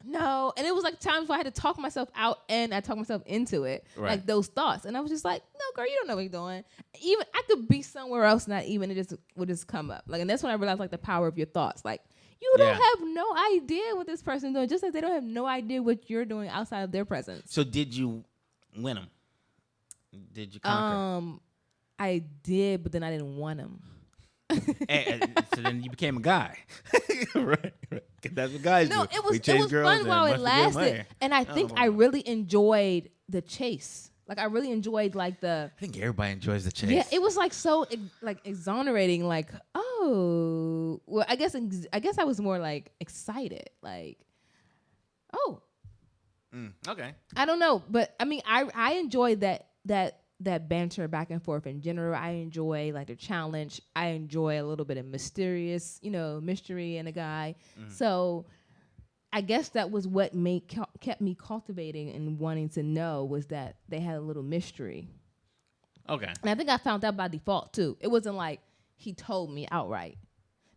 no. And it was like times where I had to talk myself out, and I talked myself into it, like those thoughts. And I was just like, no, girl, you don't know what you're doing. Even I could be somewhere else, not even. It just would just come up. Like, and that's when I realized like the power of your thoughts. Like. You don't have no idea what this person's doing, just like they don't have no idea what you're doing outside of their presence. So did you win them? Did you conquer? I did, but then I didn't want him. So then you became a guy. Right. That's what guys do. No, it was fun while it lasted, and I think I really enjoyed the chase. Like I really enjoyed like the. I think everybody enjoys the chase. Yeah, it was like so like exonerating. Like, oh, well, I guess I was more like excited. Like, oh, okay. I don't know, but I mean, I enjoyed that banter back and forth in general. I enjoy like the challenge. I enjoy a little bit of mystery in a guy. So I guess that was what kept me cultivating and wanting to know was that they had a little mystery. Okay. And I think I found out by default too. It wasn't like he told me outright.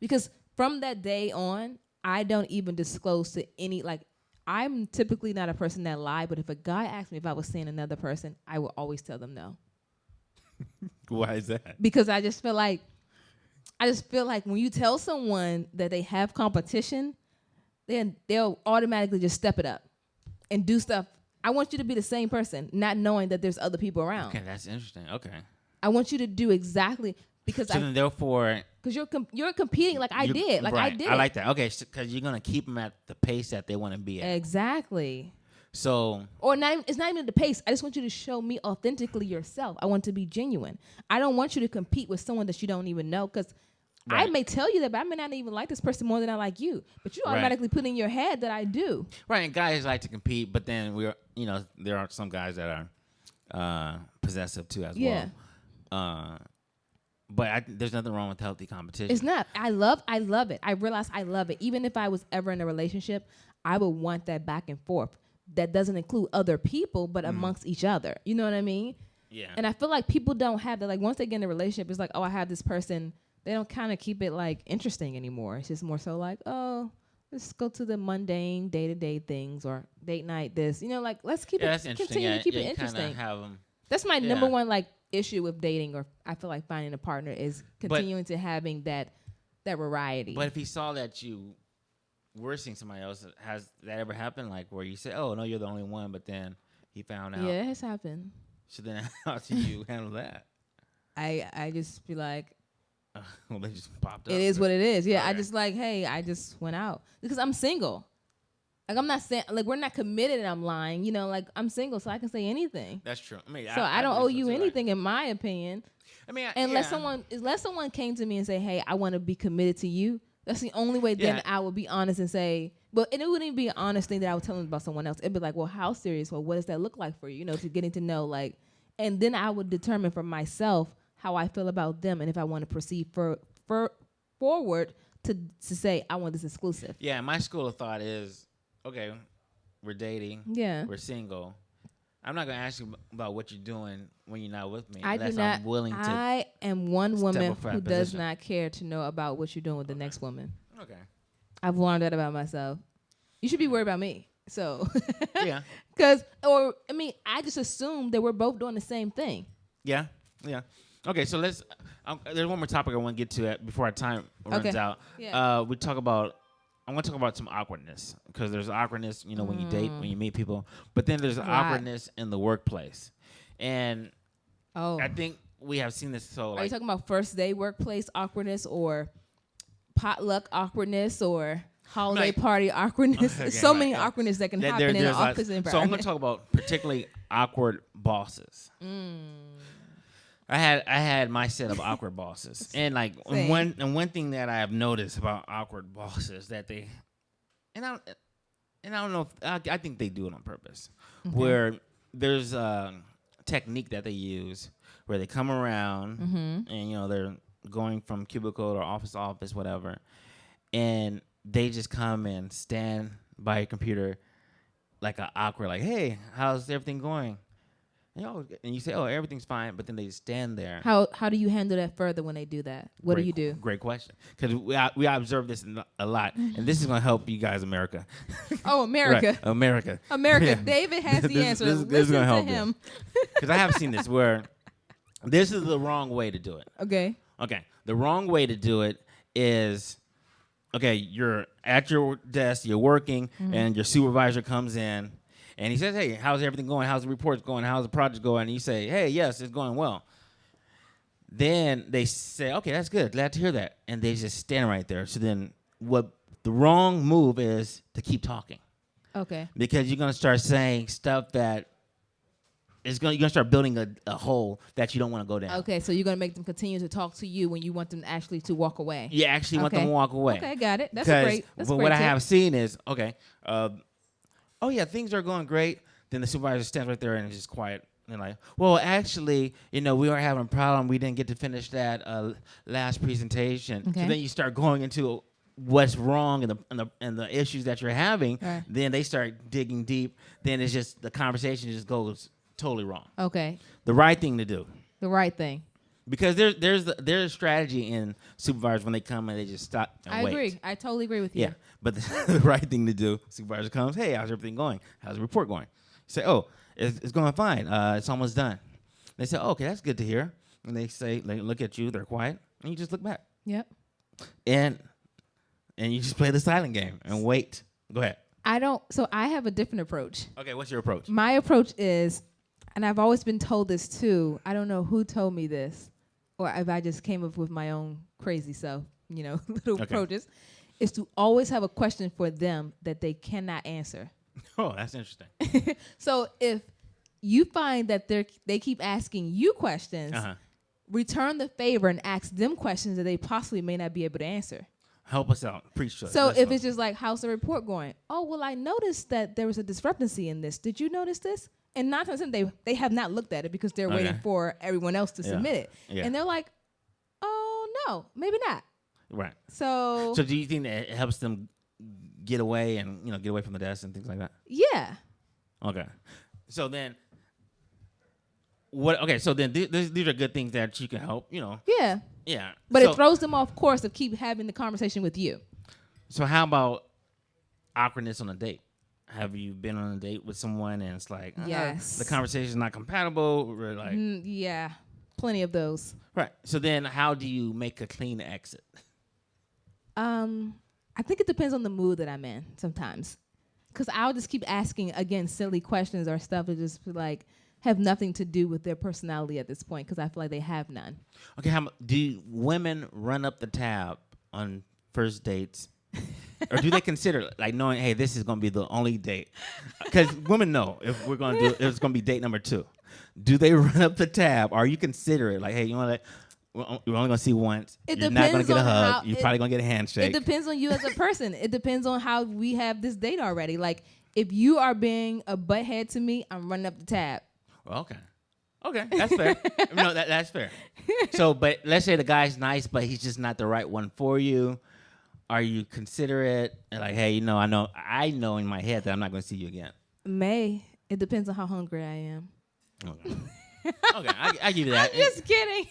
Because from that day on, I don't even disclose to any, like, I'm typically not a person that lie, but if a guy asked me if I was seeing another person, I will always tell them no. Why is that? Because I just feel like when you tell someone that they have competition, then they'll automatically just step it up and do stuff. I want you to be the same person, not knowing that there's other people around. Okay, that's interesting. Okay. I want you to do exactly because then therefore, because you're competing like I did. Like right. I did. I like that. Okay, because you're gonna keep them at the pace that they want to be at. Exactly. So. Or it's not even the pace. I just want you to show me authentically yourself. I want to be genuine. I don't want you to compete with someone that you don't even know because. Right. I may tell you that, but I may not even like this person more than I like you. But you automatically put in your head that I do. Right, and guys like to compete, but then there are some guys that are possessive too as well. But there's nothing wrong with healthy competition. It's not. I love it. I realize I love it. Even if I was ever in a relationship, I would want that back and forth. That doesn't include other people, but amongst each other. You know what I mean? Yeah. And I feel like people don't have that. Like once they get in a relationship, it's like, oh, I have this person. They don't kind of keep it like interesting anymore. It's just more so like, oh, let's go to the mundane day-to-day things or date night this. Like let's keep it continue to keep it interesting. That's my number one like issue with dating, or I feel like finding a partner is continuing to having that variety. But if he saw that you were seeing somebody else, has that ever happened? Like where you say, oh no, you're the only one, but then he found out. Yeah, it has happened. So then how do you handle that? I just be like, well, they just popped up. It is what it is. Yeah, okay. I just like, hey, I just went out because I'm single. Like I'm not saying like we're not committed and I'm lying. Like I'm single, so I can say anything. That's true. I mean, so I don't owe you anything, in my opinion. I mean, unless someone came to me and say, hey, I want to be committed to you. That's the only way. Then I would be honest and say, and it wouldn't even be an honest thing that I would tell them about someone else. It'd be like, well, how serious? Well, what does that look like for you? To getting to know like, and then I would determine for myself how I feel about them, and if I want to proceed forward to say I want this exclusive. Yeah, my school of thought is, okay, we're dating. Yeah, we're single. I'm not gonna ask you about what you're doing when you're not with me. I'm willing to. I am one woman who does not care to know about what you're doing with the next woman. Okay, I've learned that about myself. You should be worried about me. So yeah, I just assume that we're both doing the same thing. Yeah. Okay, so let's. There's one more topic I want to get to before our time runs out. Yeah. I want to talk about some awkwardness because there's awkwardness, when you date, when you meet people, but then there's awkwardness in the workplace, and I think we have seen this. So, are you talking about first day workplace awkwardness or potluck awkwardness or holiday party awkwardness? There's so many awkwardness that can happen in an office environment. So I'm going to talk about particularly awkward bosses. I had my set of awkward bosses, and like one thing that I have noticed about awkward bosses that I don't know if I think they do it on purpose, where there's a technique that they use where they come around and they're going from cubicle or office to office, whatever, and they just come and stand by your computer like a awkward, like, hey, how's everything going? And you say, oh, everything's fine, but then they stand there. How do you handle that further when they do that? What do you do? Great question. Because we observe this a lot, and this is going to help you guys, America. Oh, America. Right. America. Yeah. David has the answer. This is going to help him. Because I have seen this where this is the wrong way to do it. Okay. The wrong way to do it is, you're at your desk, you're working, and your supervisor comes in. And he says, hey, how's everything going? How's the reports going? How's the project going? And you say, hey, yes, it's going well. Then they say, okay, that's good. Glad to hear that. And they just stand right there. So then what The wrong move is to keep talking. Okay. Because you're gonna start saying stuff that you're gonna start building a hole that you don't want to go down. Okay, so you're gonna make them continue to talk to you when you want them actually to walk away. You actually want them to walk away. Okay, got it. That's great. But what I have seen is oh yeah, things are going great. Then the supervisor stands right there and is just quiet. And they're like, well, actually, we are having a problem. We didn't get to finish that last presentation. Okay. So then you start going into what's wrong and the issues that you're having. Right. Then they start digging deep. Then it's just the conversation just goes totally wrong. Okay. The right thing to do. The right thing. Because there's a strategy in supervisors when they come and they just stop and wait. I agree. I totally agree with you. Yeah, but the right thing to do, supervisor comes, hey, how's everything going? How's the report going? You say, oh, it's going fine. It's almost done. They say, oh, okay, that's good to hear. And they say, they look at you, they're quiet, and you just look back. Yep. And you just play the silent game and wait. Go ahead. So I have a different approach. Okay, what's your approach? My approach is, and I've always been told this too, I don't know who told me this, or if I just came up with my own crazy self, little approaches, is to always have a question for them that they cannot answer. Oh, that's interesting. So if you find that they keep asking you questions, return the favor and ask them questions that they possibly may not be able to answer. Help us out. Preach to us. So if it's just like, how's the report going? Oh, well, I noticed that there was a discrepancy in this. Did you notice this? And 9 times they have not looked at it because they're waiting for everyone else to submit it. Yeah. And they're like, oh, no, maybe not. Right. So do you think that it helps them get away and, get away from the desk and things like that? Yeah. Okay. So then these are good things that you can help, Yeah. Yeah. But it throws them off course to keep having the conversation with you. So how about awkwardness on a date? Have you been on a date with someone and it's like, yes, the conversation is not compatible? Or like, yeah, plenty of those. Right. So then how do you make a clean exit? I think it depends on the mood that I'm in sometimes. Because I'll just keep asking, again, silly questions or stuff that just like have nothing to do with their personality at this point because I feel like they have none. Okay, do women run up the tab on first dates? Or do they consider like knowing, hey, this is going to be the only date? Because women know if we're going to do it's going to be date number 2. Do they run up the tab? Or you consider it like, hey, we're only going to see once. You're not going to get a hug. You're probably going to get a handshake. It depends on you as a person. It depends on how we have this date already. Like, if you are being a butthead to me, I'm running up the tab. Well, okay, that's fair. No, that's fair. So, but let's say the guy's nice, but he's just not the right one for you. Are you considerate and like, hey, I know in my head that I'm not going to see you again? It depends on how hungry I am. Okay, I give you that. I'm just kidding.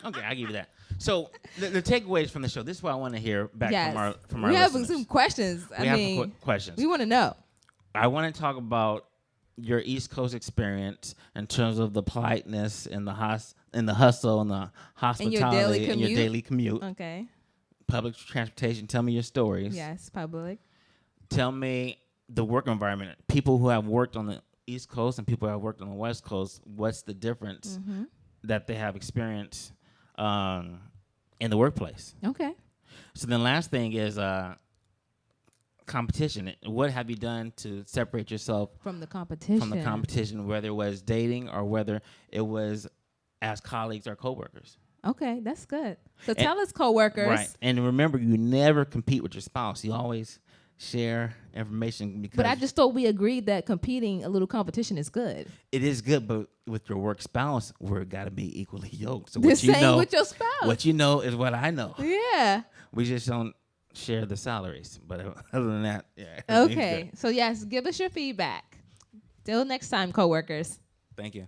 Okay, I give you that. So the takeaways from the show. This is what I want to hear back from our we listeners. have some questions. We have some questions. We want to know. I want to talk about your East Coast experience in terms of the politeness and the hustle and the hospitality and your daily commute. Okay. Public transportation. Tell me your stories. Yes, public. Tell me the work environment. People who have worked on the East Coast and people who have worked on the West Coast. What's the difference that they have experienced in the workplace? Okay. So then last thing is competition. What have you done to separate yourself from the competition? Whether it was dating or whether it was as colleagues or coworkers. Okay, that's good. So tell us, coworkers. Right. And remember, you never compete with your spouse. You always share information. But I just thought we agreed that competing, a little competition is good. It is good, but with your work spouse, we're got to be equally yoked. So the same with your spouse. What you know is what I know. Yeah. We just don't share the salaries. But other than that, yeah. Okay. So, yes, give us your feedback. Till next time, coworkers. Thank you.